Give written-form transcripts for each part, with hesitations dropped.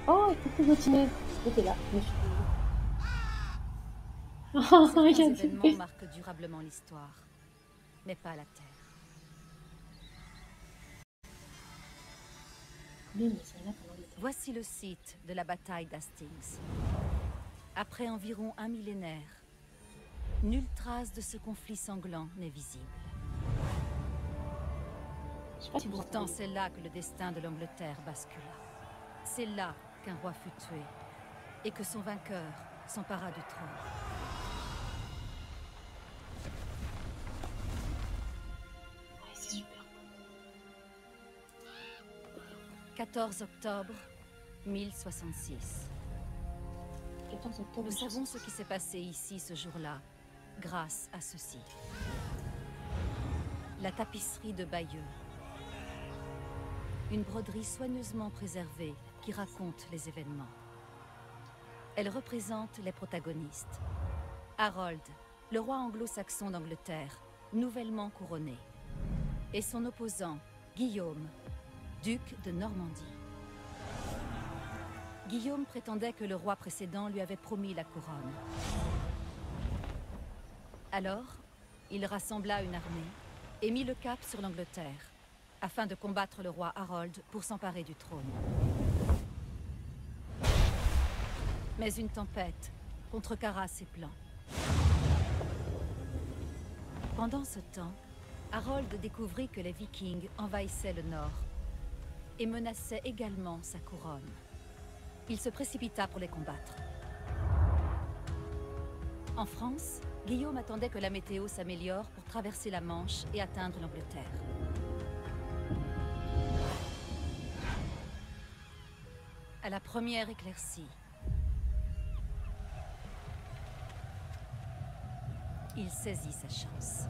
Oh, coucou Gauthier. T'es là, je me suis Certains dit. Il y a événements des... marquent durablement l'histoire, mais pas la Terre. Oui, mais c'est là pendant l'été. Voici le site de la bataille d'Hastings. Après environ un millénaire, nulle trace de ce conflit sanglant n'est visible. Je sais pas si vous Pourtant, entendez. c'est là que le destin de l'Angleterre bascula. C'est là qu'un roi fut tué et que son vainqueur s'empara du trône. Ouais, c'est super. 14 octobre 1066. 14 octobre. Nous savons ce qui s'est passé ici ce jour-là, grâce à ceci. La tapisserie de Bayeux. Une broderie soigneusement préservée qui raconte les événements. Elle représente les protagonistes. Harold, le roi anglo-saxon d'Angleterre, nouvellement couronné. Et son opposant, Guillaume, duc de Normandie. Guillaume prétendait que le roi précédent lui avait promis la couronne. Alors, il rassembla une armée et mit le cap sur l'Angleterre, afin de combattre le roi Harold pour s'emparer du trône. Mais une tempête contrecarra ses plans. Pendant ce temps, Harold découvrit que les Vikings envahissaient le nord et menaçaient également sa couronne. Il se précipita pour les combattre. En France, Guillaume attendait que la météo s'améliore pour traverser la Manche et atteindre l'Angleterre. À la première éclaircie, il saisit sa chance.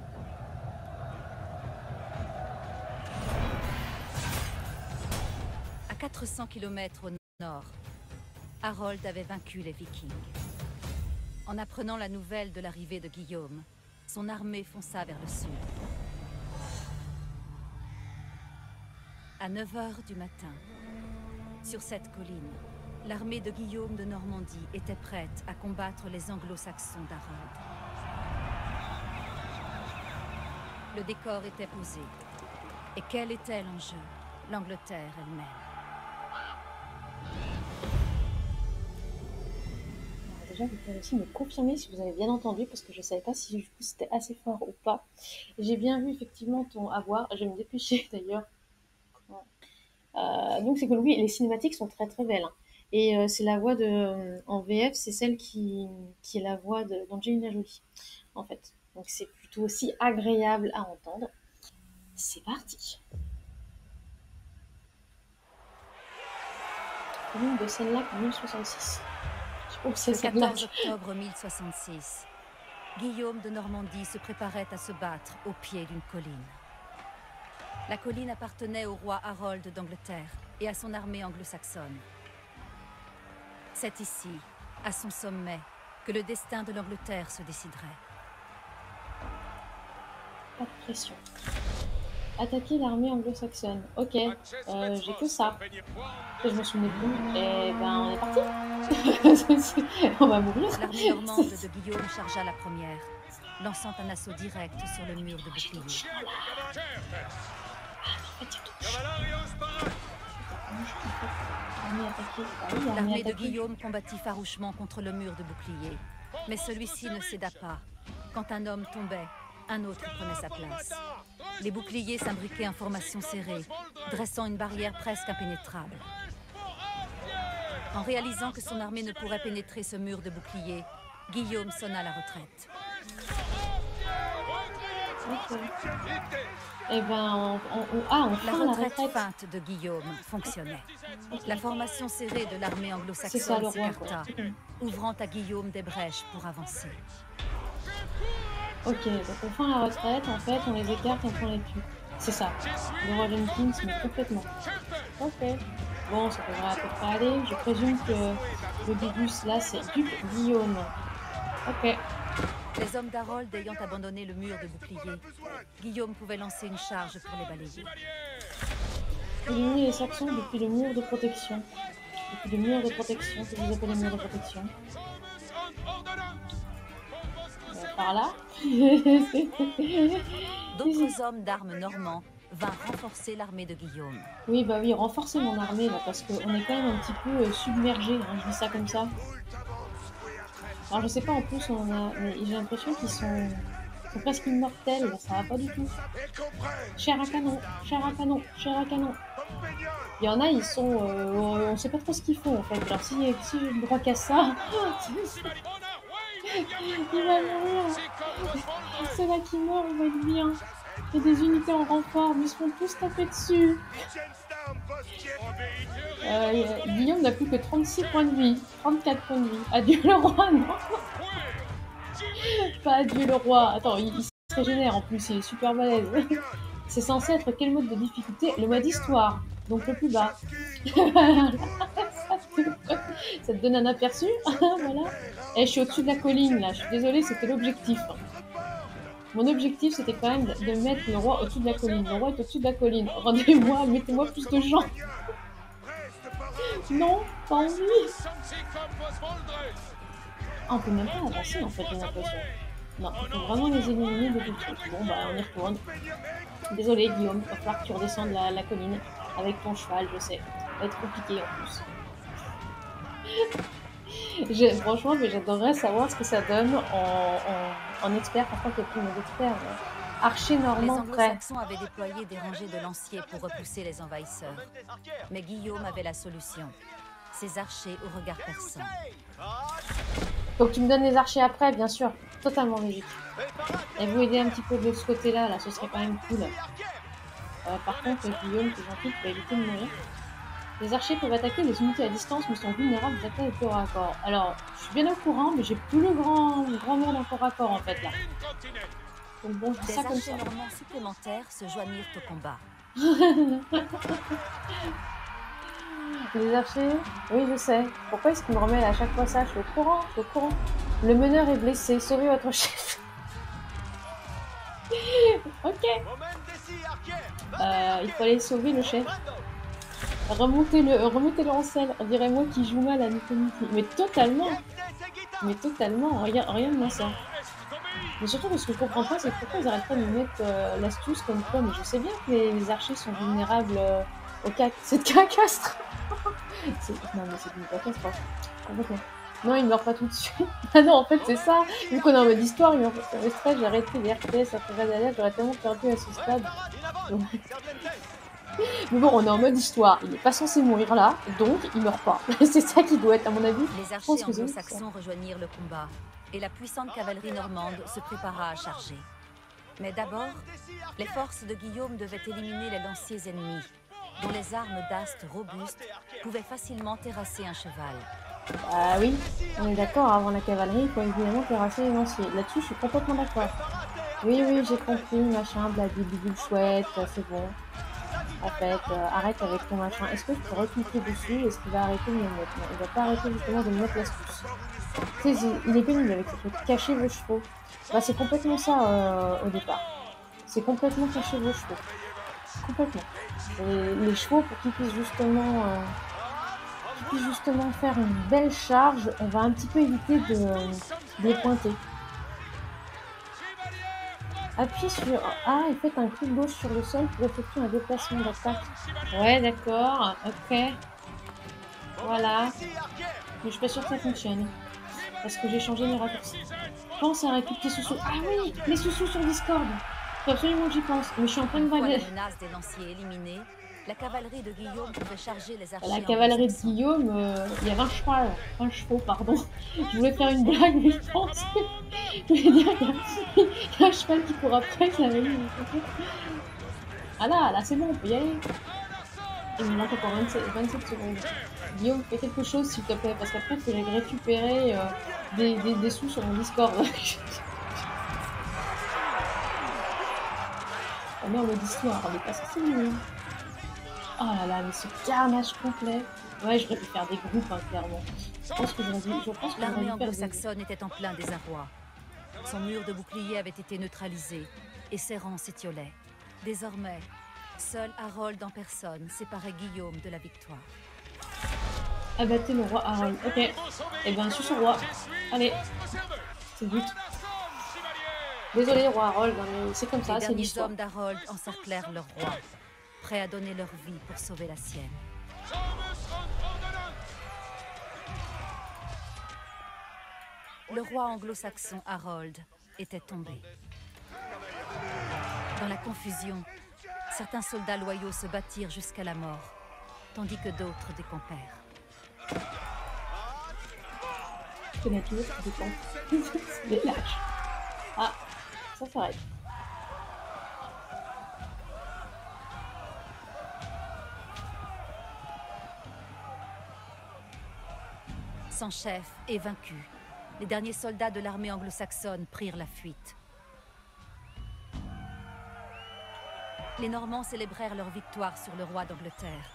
À 400 km au nord, Harold avait vaincu les Vikings. En apprenant la nouvelle de l'arrivée de Guillaume, son armée fonça vers le sud. À 9 h du matin, sur cette colline, l'armée de Guillaume de Normandie était prête à combattre les anglo-saxons d'Harold. Le décor était posé. Et quel était l'enjeu? L'Angleterre elle-même. Déjà, vous pouvez aussi me confirmer si vous avez bien entendu, parce que je ne savais pas si du coup c'était assez fort ou pas. J'ai bien vu effectivement ton avoir. Je vais me dépêcher d'ailleurs. Donc c'est que oui, les cinématiques sont très très belles. Hein. Et c'est la voix de en VF, c'est celle qui est la voix d'Angelina Jolie, en fait. Donc c'est plutôt aussi agréable à entendre. C'est parti. Combien de celle-là pour 1066? Le 14 octobre 1066, Guillaume de Normandie se préparait à se battre au pied d'une colline. La colline appartenait au roi Harold d'Angleterre et à son armée anglo-saxonne. C'est ici, à son sommet, que le destin de l'Angleterre se déciderait. Pas de pression. Attaquer l'armée anglo-saxonne. Ok, j'ai que ça. Et je me souvenais plus. Et ben, on est parti. On va mourir. L'armée normande de Guillaume chargea la première, lançant un assaut direct sur le mur de bouclier. L'armée de Guillaume combattit farouchement contre le mur de bouclier, mais celui-ci ne céda pas. Quand un homme tombait, un autre prenait sa place. Les boucliers s'imbriquaient en formation serrée, dressant une barrière presque impénétrable. En réalisant que son armée ne pourrait pénétrer ce mur de bouclier, Guillaume sonna la retraite. Ok. Eh ben, La retraite feinte de Guillaume fonctionnait. La formation serrée de l'armée anglo-saxonne s'écarta, ouvrant à Guillaume des brèches pour avancer. Ok, donc on feint la retraite, en fait, on les écarte et on les tue. C'est ça. Le roi Jenkins, mais complètement. Ok. Bon, ça devrait à peu près aller. Je présume que le Bigus, là, c'est Duc Guillaume. Ok. Les hommes d'Harold ayant abandonné le mur de bouclier, Guillaume pouvait lancer une charge pour les balayer. Éliminer les Saxons depuis le mur de protection. Et puis le mur de protection, que vous appelez le mur de protection. Par là. D'autres hommes d'armes normands vinrent renforcer l'armée de Guillaume. Oui, bah oui, renforcer mon armée là, parce qu'on est quand même un petit peu submergé, hein, je dis ça comme ça. Alors je sais pas, en plus, mais j'ai l'impression qu'ils sont presque immortels, là, ça va pas du tout. Chair à canon, chair à canon, chair à canon. Il y en a, ils sont... on sait pas trop ce qu'ils font, en fait. Alors si j'ai le droit qu'à ça... il va mourir. C'est là qui meurt, on va être bien. Il y a des unités en renfort, mais ils se font tous taper dessus. Guillaume n'a plus que 36 points de vie, 34 points de vie. Adieu le roi, non. Pas adieu le roi. Attends, il se régénère en plus, il est super balèze. C'est censé être quel mode de difficulté? Le mode histoire, donc le plus bas. Ça te donne un aperçu. Voilà. Je suis au-dessus de la colline là, je suis désolée, c'était l'objectif. Mon objectif, c'était quand même de mettre le roi au-dessus de la colline. Le roi est au-dessus de la colline. Rendez-moi, mettez-moi plus de gens. Non, pas envie. Ah, on peut même pas avancer en fait, j'ai l'impression. Non, il faut vraiment les éliminer de tout de suite. Bon, bah on y retourne. Désolé Guillaume, il va falloir que tu redescendes la colline avec ton cheval, je sais. Ça va être compliqué en plus. Franchement, mais j'adorerais savoir ce que ça donne en expert. Par contre, il y a plus d'expert. Archer normand prêt. Les Anglo-Saxons avaient déployé des rangées de lanciers pour repousser les envahisseurs. Mais Guillaume avait la solution. Ses archers au regard perçant. Donc tu me donnes les archers après, bien sûr. Totalement logique. Et vous aider un petit peu de ce côté-là, là, ce serait quand même cool. Par contre, Guillaume, qui est gentil, tu vas éviter de mourir. Les archers peuvent attaquer les unités à distance, mais sont vulnérables aux attaques de corps à corps. Alors, je suis bien au courant, mais j'ai plus le grand mur d'un corps à corps, en fait, là. Donc bon, je dis ça comme ça. Des archers normands supplémentaires se joignirent au combat. Les archers? Oui, je sais. Pourquoi est-ce qu'il me remet à chaque fois ça? Je suis au courant, Le meneur est blessé, sauvez votre chef. Ok. Il faut aller sauver le chef. Remontez-le en selle. On dirait moi qui joue mal à Nikoniki. Mais totalement, rien de moi ça. Mais surtout, ce que je comprends pas, c'est pourquoi ils arrêtent pas de me mettre l'astuce comme quoi. Mais je sais bien que les archers sont vulnérables au cac. C'est de cacastre. Non, mais c'est une catastrophe. Complètement. Non, il meurt pas tout de suite. Ah non, en fait, c'est ça. Vu qu'on est en mode histoire, mais en fait, le stress, j'ai arrêté les RTS après Radalia, j'aurais tellement perdu à ce stade. Mais bon, on est en mode histoire. Il est pas censé mourir là, donc il meurt pas. C'est ça qui doit être, à mon avis. Les archers anglo-saxons rejoignirent le combat, et la puissante cavalerie normande se prépara à charger. Mais d'abord, les forces de Guillaume devaient éliminer les lanciers ennemis, dont les armes d'astes robustes pouvaient facilement terrasser un cheval. Ah oui, on est d'accord, avant la cavalerie, il faut évidemment terrasser les lanciers. Là-dessus, je suis complètement d'accord. Oui, j'ai compris, machin, bidule chouette, c'est bon. En fait, arrête avec ton machin. Est-ce que je peux recliquer dessus? Est-ce qu'il va arrêter de me mettre? Non, il va pas arrêter justement de me mettre l'astuce. Tu sais, il est pénible avec ce truc. Cacher vos chevaux. Bah, c'est complètement ça au départ. C'est complètement cacher vos chevaux. Complètement. Les chevaux, pour qu'ils puissent justement faire une belle charge, on va un petit peu éviter de les pointer. Appuie sur A et faites un clic gauche sur le sol pour effectuer un déplacement d'attaque. Ouais, d'accord, ok. Voilà. Mais je suis pas sûre que ça fonctionne. Parce que j'ai changé mes raccourcis. Pense à récupérer tes sous-sous. Ah oui, les sous-sous sur Discord. Faut absolument que j'y pense. Mais je suis en train de vaguer. La menace des lanciers éliminée, la cavalerie de Guillaume pouvait charger les archers. La cavalerie de Guillaume, il y a 20 chevaux, pardon. Je voulais faire une blague, mais je pense que... Je voulais dire qu'il y a un cheval qui court après, ça va eu. Ah là, c'est bon, on peut y aller. Il me manque encore 27 secondes. Guillaume, fais quelque chose s'il te plaît, parce qu'après, il faut que j'aille récupérer des sous sur mon Discord. On est en mode histoire, on est pas censé mieux. Oh là là, mais ce carnage complet. Ouais, j'aurais pu faire des groupes, hein, clairement. Je pense que j'aurais dû L'armée anglo-saxonne était en plein désarroi. Son mur de boucliers avait été neutralisé et ses rangs s'étiolaient. Désormais, seul Harold en personne séparait Guillaume de la victoire. Abattez le roi Harold. Ok. Et ben, je suis son roi. Allez, c'est le but. Désolé, roi Harold, hein, mais c'est comme ça, c'est Les derniers l'histoire. hommes d'Harold encerclèrent leur roi, prêts à donner leur vie pour sauver la sienne. Le roi anglo-saxon Harold était tombé. Dans la confusion, certains soldats loyaux se battirent jusqu'à la mort, tandis que d'autres décampèrent. Que la tour dépend. C'est des lâches. Ah, ça s'arrête. Sans chef et vaincus, les derniers soldats de l'armée anglo-saxonne prirent la fuite. Les Normands célébrèrent leur victoire sur le roi d'Angleterre,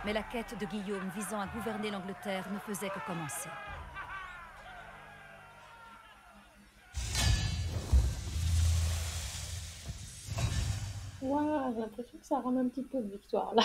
mais la quête de Guillaume visant à gouverner l'Angleterre ne faisait que commencer. Waouh, j'ai l'impression que ça rame un petit peu de victoire là.